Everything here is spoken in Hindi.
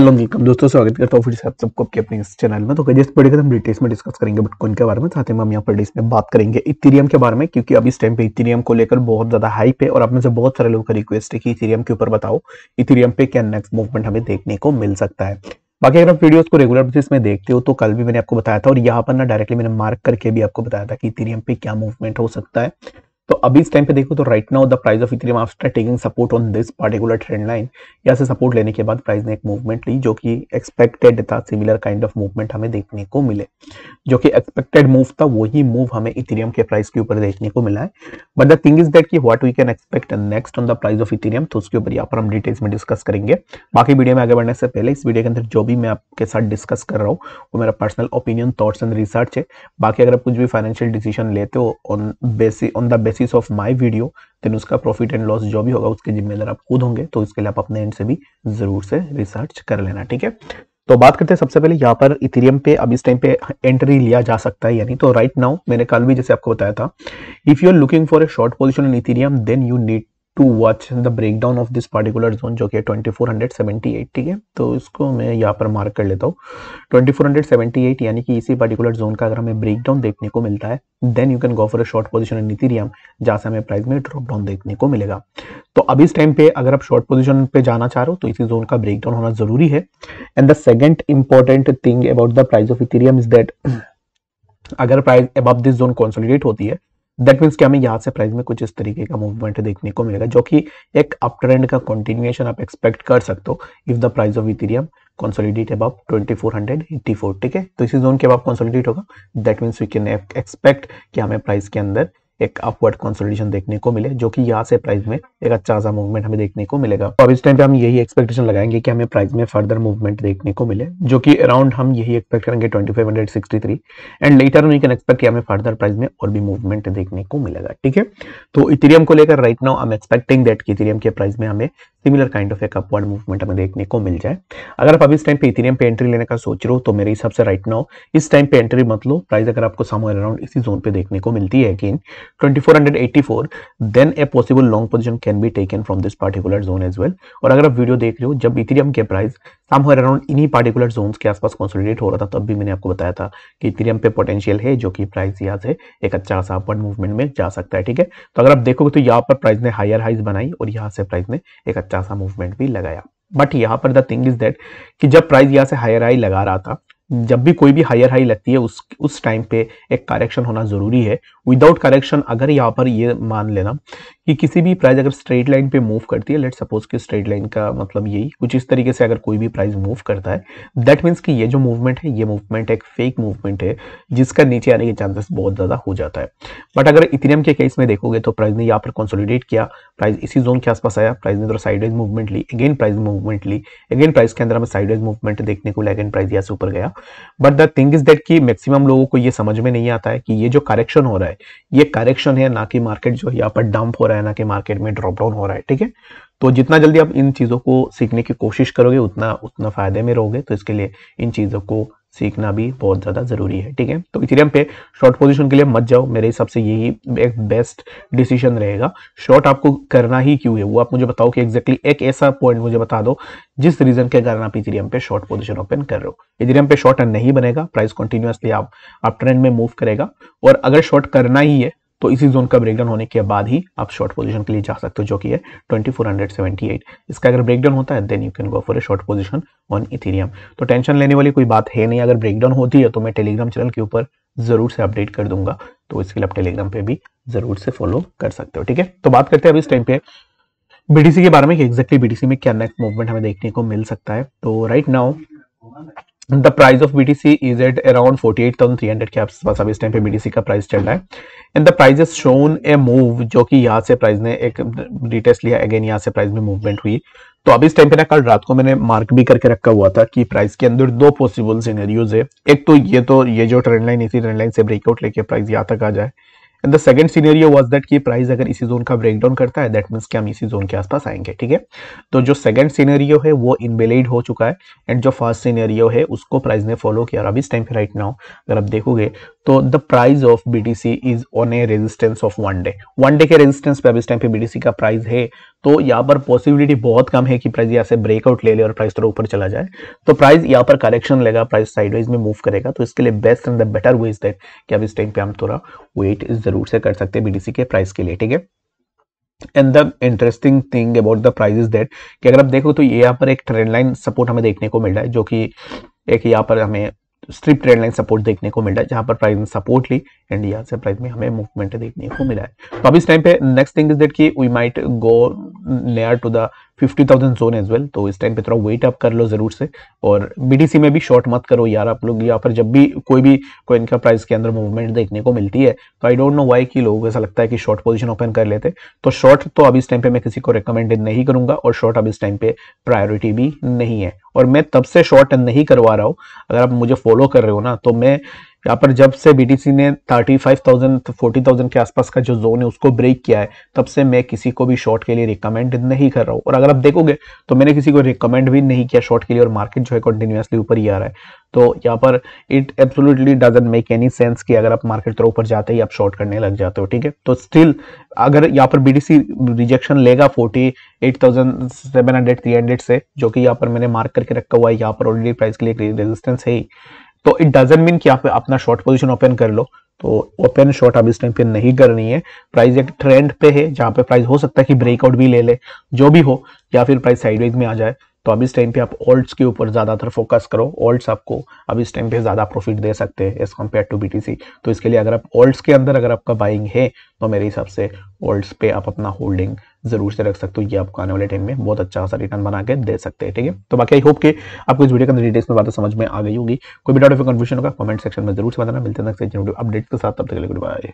हेलो वेलकम दोस्तों, स्वागत करता हूँ फिर से आप सबको आपके अपने इस चैनल में। तो जिस पढ़ेगा हम डिटेल्स में डिस्कस करेंगे बिटकॉइन के बारे में, साथ ही हम यहाँ पर इसमें बात करेंगे इथेरियम के बारे में, क्योंकि अभी इस टाइम पे इथेरियम को लेकर बहुत ज्यादा हाइप है और आप में से बहुत सारे लोगों का रिक्वेस्ट है कि इथेरियम के ऊपर बताओ इथेरियम पे क्या नेक्स्ट मूवमेंट हमें देखने को मिल सकता है। बाकी अगर आप वीडियोस को रेगुलर बेसिस में देखते हो तो कल भी मैंने आपको बताया था और यहाँ पर ना डायरेक्टली मैंने मार्क करके भी आपको बताया था कि इथेरियम पे क्या मूवमेंट हो सकता है। तो अभी इस टाइम पे देखो तो right now the price of Ethereum after taking support on this particular trend line, यहाँ से सपोर्ट लेने के बाद प्राइस ने एक मूवमेंट ली जो कि एक्सपेक्टेड था। सिमिलर काइंड ऑफ मूवमेंट हमें देखने को मिले, जो कि एक्सपेक्टेड मूव था, वही मूव हमें इथेरियम के प्राइस के ऊपर देखने को मिला है। But the thing is that कि what we can expect next on the price of Ethereum, तो उसके ऊपर यहाँ पर हम डिटेल्स में डिस्कस करेंगे। बाकी वीडियो में आगे बढ़ने से पहले इस वीडियो के अंदर जो भी मैं आपके साथ डिस्कस कर रहा हूँ वो मेरा personal opinion, thoughts and research है। बाकी अगर आप कुछ भी फाइनेंशियल डिसीजन लेते हो on the basis of my video, then उसका प्रॉफिट एंड लॉस जो भी होगा उसके जिम्मेदार आप खुद होंगे। तो इसके लिए आप अपने एंड से भी जरूर से रिसर्च कर लेना, ठीक है। तो बात करते हैं सबसे पहले यहाँ पर इथेरियम पे अब इस टाइम पे एंट्री लिया जा सकता है यानी। तो राइट नाउ मैंने कल भी जैसे आपको बताया था, if you are looking for a short position in Ethereum then you need to watch the breakdown of this particular zone जो कि 2478, ठीक है। तो इसको मैं यहाँ पर मार्क कर लेता हूँ 2478, यानी कि इसी पार्टिकुलर जोन का अगर हमें ब्रेकडाउन देखने को मिलता है then you can go for a short position in Ethereum, जहां से हमें प्राइस में ड्रॉप डाउन देखने को मिलेगा। तो अभी इस टाइम पे अगर आप शॉर्ट पोजीशन पे जाना चाह रहे हो तो इसी जोन का ब्रेकडाउन होना जरूरी है। And the second important thing about the price of Ethereum is that अगर price above this zone consolidate होती है दैट मीन्स कि हमें यहाँ से प्राइस में कुछ इस तरीके का मूवमेंट देखने को मिलेगा, जो कि एक अप ट्रेंड का कंटिन्यूएशन आप एक्सपेक्ट कर सकते हो if the price of Ethereum consolidate above 2484, ठीक है। तो इसी जोन के अबव कंसोलिडेट होगा that means we can expect कि हमें प्राइस के अंदर एक अपवर्ड कंसोलिडेशन देखने को मिले, जो कि यहाँ से प्राइस में एक अच्छा सा मूवमेंट हमें देखने को मिलेगा। तो अब इस टाइम पे हम यही एक्सपेक्टेशन लगाएंगे कि हमें प्राइस में फर्दर मूवमेंट देखने को मिले, जो कि अराउंड हम यही एक्सपेक्ट करेंगे 2563 and later we can expect कि हमें फर्दर प्राइस में और भी मूवमेंट देखने को मिलेगा, ठीक है। तो इथेरियम को लेकर right now I am expecting that कि इथेरियम के प्राइस में हमें सिमिलर काइंड ऑफ एक अपवर्ड मूवमेंट हमें देखने को मिल जाए। अगर आप अभी इस टाइम पे इथेरियम पे एंट्री लेने का सोच रहे हो तो मेरे हिसाब से राइट नाउ इस टाइम पे एंट्री मत लो। प्राइस अगर आपको समवेयर अराउंड इसी जोन पे देखने को मिलती है again 2484, then a possible long position can be taken from this particular zone as well. और अगर आप वीडियो देख रहे हो जब इथेरियम के प्राइस समवेयर अराउंड इन्हीं पार्टिकुलर जोन्स के आसपास कंसोलिडेट हो रहा था, तब भी मैंने आपको बताया था कि इथेरियम पे पोटेंशियल है, जो कि प्राइस यहाँ से एक अच्छा सा अपवर्ड मूवमेंट में जा सकता है, ठीक है। तो अगर आप देखोगे तो यहाँ पर प्राइस ने हायर हाइज बनाई और यहाँ से प्राइस ने एक अच्छा सा मूवमेंट भी लगाया। बट यहाँ पर द थिंग इज दैट कि जब प्राइस यहाँ से हायर हाई लगा रहा था, जब भी कोई भी हायर हाई लगती है उस टाइम पे एक करेक्शन होना जरूरी है। विदाउट करेक्शन अगर यहाँ पर ये मान लेना कि किसी भी प्राइस अगर स्ट्रेट लाइन पे मूव करती है, लेट सपोज कि स्ट्रेट लाइन का मतलब यही कुछ इस तरीके से अगर कोई भी प्राइस मूव करता है दैट मीन्स कि ये जो मूवमेंट है ये मूवमेंट एक फेक मूवमेंट है, जिसका नीचे आने के चांसेस बहुत ज्यादा हो जाता है। बट अगर इथेरियम के केस में देखोगे तो प्राइस ने यहाँ पर कंसोलिडेट किया, प्राइस इसी जोन के आसपास आया, प्राइस ने थोड़ा साइडवेज मूवमेंट ली, अगेन प्राइस मूवमेंट ली, अगेन प्राइस के अंदर हमें साइडवेज मूवमेंट देखने को लगा, अगेन प्राइस यहाँ से ऊपर गया। But the thing is that कि मैक्सिमम लोगों को ये समझ में नहीं आता है कि ये जो करेक्शन हो रहा है ये करेक्शन है, ना कि मार्केट जो यहाँ पर डंप हो रहा है, ना कि मार्केट में ड्रॉप डाउन हो रहा है, ठीक है। तो जितना जल्दी आप इन चीजों को सीखने की कोशिश करोगे उतना फायदे में रहोगे। तो इसके लिए इन चीजों को सीखना भी बहुत ज्यादा जरूरी है, ठीक है। तो इथेरियम पे शॉर्ट पोजीशन के लिए मत जाओ, मेरे हिसाब से यही एक बेस्ट डिसीजन रहेगा। शॉर्ट आपको करना ही क्यों है वो आप मुझे बताओ कि एग्जैक्टली एक ऐसा पॉइंट मुझे बता दो जिस रीजन के कारण आप इथेरियम पे शॉर्ट पोजीशन ओपन कर रहे हो। इथेरियम पे शॉर्ट नहीं बनेगा, प्राइस कंटिन्यूअसली आप ट्रेंड में मूव करेगा, और अगर शॉर्ट करना ही है तो इसी जोन का ब्रेकडाउन होने के बाद ही आप शॉर्ट पोजीशन के लिए जा सकते हो, जो कि है 2478। इसका अगर ब्रेकडाउन होता है then you can go for a short position on Ethereum. तो टेंशन लेने वाली कोई बात है नहीं। अगर ब्रेकडाउन होती है तो मैं टेलीग्राम चैनल के ऊपर जरूर से अपडेट कर दूंगा, तो इसके लिए आप टेलीग्राम पे भी जरूर से फॉलो कर सकते हो, ठीक है। तो बात करते हैं अभी इस टाइम पे बीटीसी के बारे में कि एग्जैक्टली बीटीसी में क्या नेक्स्ट मूवमेंट हमें देखने को मिल सकता है। तो right now the price of BTC is at around 48,300 के आसपास अभी इस टाइम पे बीटीसी का प्राइस चल रहा है। And the price is shown A move, जो कि यहाँ से प्राइस ने एक रिटेस्ट लिया, अगेन यहाँ से प्राइस में मूवमेंट हुई। तो अभी इस टाइम पे ना कल रात को मैंने मार्क भी करके रखा हुआ था कि प्राइस के अंदर दो पॉसिबल सिनेरियोज है। एक तो ये जो ट्रेंड लाइन इसी ट्रेंड लाइन से ब्रेकआउट लेके प्राइस यहाँ तक आ जाए, and the second scenario was that कि प्राइस अगर इसी जोन का ब्रेकडाउन करता है दैट मींस कि हम इसी जोन के आसपास आएंगे, ठीक है। तो जो सेकंड सिनेरियो है वो इनवैलिड हो चुका है, एंड जो फर्स्ट सिनेरियो है उसको प्राइस ने फॉलो किया। और अभी इस टाइम पे राइट नाउ अगर आप देखोगे तो the price of BTC is on A resistance of 1 day के रेजिस्टेंस पे अब इस टाइम पे बीटीसी का प्राइस है। तो यहाँ पर पॉसिबिलिटी बहुत कम है कि प्राइस यहाँ से ब्रेकआउट ले ले और प्राइस थोड़ा ऊपर चला जाए। तो प्राइस यहाँ पर करेक्शन लेगा, प्राइस साइडवेज में मूव करेगा। तो इसके लिए best and the better way is that कि अब इस टाइम पे हम थोड़ा वेट जरूर से कर सकते हैं बीटीसी के प्राइस के लिए, ठीक है। And the interesting thing about the price is that कि अगर आप देखो तो ये यहाँ पर एक ट्रेंड लाइन सपोर्ट हमें देखने को मिल रहा है, जो कि एक यहाँ पर हमें स्ट्रिप ट्रेंड लाइन सपोर्ट देखने को मिल रहा है, जहां पर प्राइस ने सपोर्ट ली एंड यहाँ से प्राइस में हमें मूवमेंट देखने को मिला है। तो अब इस टाइम पे नेक्स्ट थिंग इज दैट कि we might go near to the 50,000 zone as well. तो इस टाइम पे थोड़ा वेट अप कर लो जरूर से, और बीटीसी में भी शॉर्ट मत करो यार आप लोग। यहाँ पर जब भी कोई भी कोइन का प्राइस के अंदर मूवमेंट देखने को मिलती है तो आई डोंट नो व्हाई कि लोगों को ऐसा लगता है कि शॉर्ट पोजीशन ओपन कर लेते। तो शॉर्ट तो अब इस टाइम पे मैं किसी को रिकमेंडेड नहीं करूंगा, और शॉर्ट अब इस टाइम पे प्रायोरिटी भी नहीं है। और मैं तब से शॉर्ट नहीं करवा रहा हूँ, अगर आप मुझे फॉलो कर रहे हो ना, तो मैं यहाँ पर जब से बीटीसी ने 35,000 40,000 के आसपास का जो जोन है उसको ब्रेक किया है, तब से मैं किसी को भी शॉर्ट के लिए रिकमेंड नहीं कर रहा हूँ। और अगर आप देखोगे तो मैंने किसी को रिकमेंड भी नहीं किया शॉर्ट के लिए, और मार्केट जो है कंटिन्यूअसली ऊपर ही आ रहा है। तो यहाँ पर it absolutely doesn't make any sense कि अगर आप मार्केट थोड़ा ऊपर जाते ही आप शॉर्ट करने लग जाते हो, ठीक है। तो स्टिल अगर यहाँ पर बीटीसी रिजेक्शन लेगा 48,700 300 से, जो कि यहाँ पर मैंने मार्क करके रखा हुआ है, यहाँ पर ऑलरेडी प्राइस के लिए रेजिस्टेंस है ही, तो इट डजंट मीन कि आप अपना शॉर्ट पोजीशन ओपन कर लो। तो ओपन शॉर्ट अब इस टाइम पे नहीं करनी है। प्राइस एक ट्रेंड पे है जहां पे प्राइस हो सकता है कि ब्रेकआउट भी ले ले, जो भी हो, या फिर प्राइस साइडवेज में आ जाए। तो अब इस टाइम पे आप ऑल्ट्स के ऊपर ज्यादातर फोकस करो। ऑल्ट्स आपको अब इस टाइम पे ज्यादा प्रॉफिट दे सकते हैं एज कम्पेयर टू बीटीसी। तो इसके लिए अगर आप ऑल्ट्स के अंदर अगर आपका बाइंग है तो मेरे हिसाब से ऑल्ट्स पे आप अपना होल्डिंग जरूर से रख सकते हो। ये आपको आने वाले टाइम में बहुत अच्छा सा रिटर्न बना के दे सकते हैं, ठीक है। तो बाकी आई होप कि आपको इस वीडियो के अंदर डिटेल्स में बातें समझ में आ गई होगी। कोई भी डाउट या कंफ्यूजन होगा कमेंट सेक्शन में जरूर से बताना। मिलते हैं नेक्स्ट अपडेट के साथ, तब तक के लिए गुड बाय।